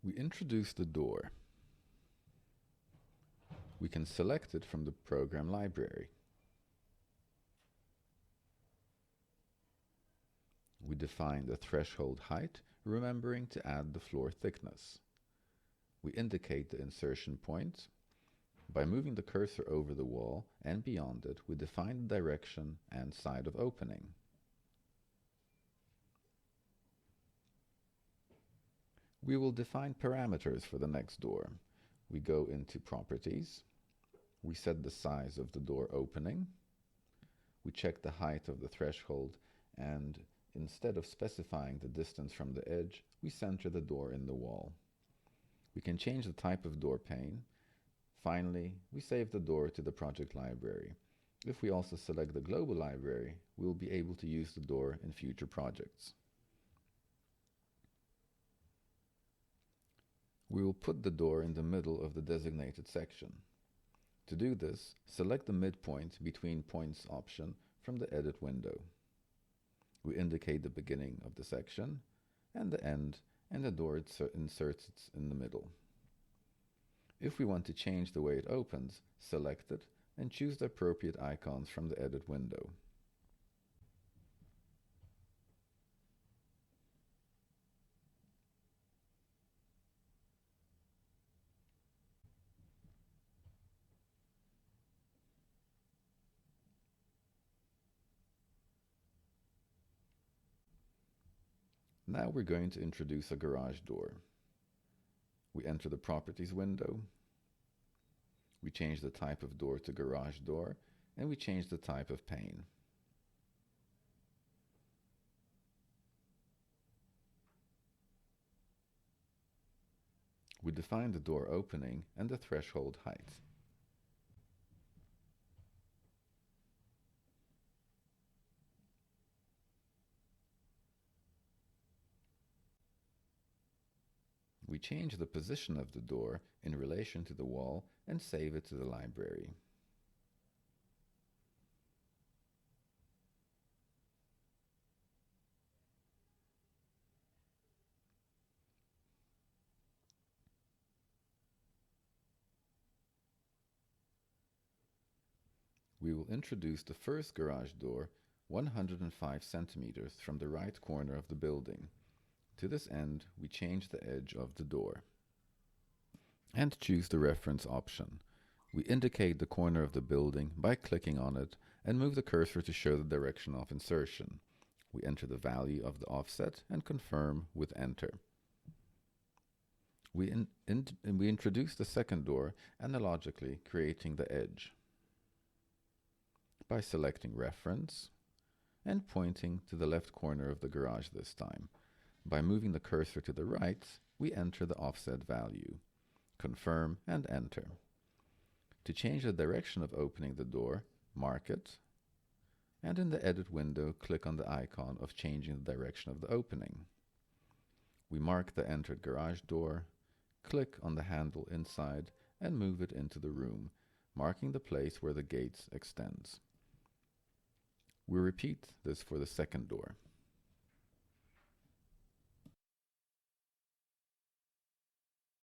We introduce the door. We can select it from the program library. We define the threshold height, remembering to add the floor thickness. We indicate the insertion point. By moving the cursor over the wall and beyond it, we define the direction and side of opening. We will define parameters for the next door. We go into Properties. We set the size of the door opening. We check the height of the threshold, and instead of specifying the distance from the edge, we center the door in the wall. We can change the type of door pane. Finally, we save the door to the project library. If we also select the global library, we will be able to use the door in future projects. We will put the door in the middle of the designated section. To do this, select the midpoint between points option from the Edit window. We indicate the beginning of the section and the end, and the door inserts it in the middle. If we want to change the way it opens, select it and choose the appropriate icons from the Edit window. Now we're going to introduce a garage door. We enter the Properties window. We change the type of door to garage door, and we change the type of pane. We define the door opening and the threshold height. We change the position of the door in relation to the wall and save it to the library. We will introduce the first garage door 105 centimeters from the right corner of the building. To this end, we change the edge of the door and choose the reference option. We indicate the corner of the building by clicking on it and move the cursor to show the direction of insertion. We enter the value of the offset and confirm with Enter. We introduce the second door, analogically creating the edge by selecting Reference and pointing to the left corner of the garage this time. By moving the cursor to the right, we enter the offset value, confirm and enter. To change the direction of opening the door, mark it, and in the Edit window, click on the icon of changing the direction of the opening. We mark the entered garage door, click on the handle inside, and move it into the room, marking the place where the gate extends. We repeat this for the second door.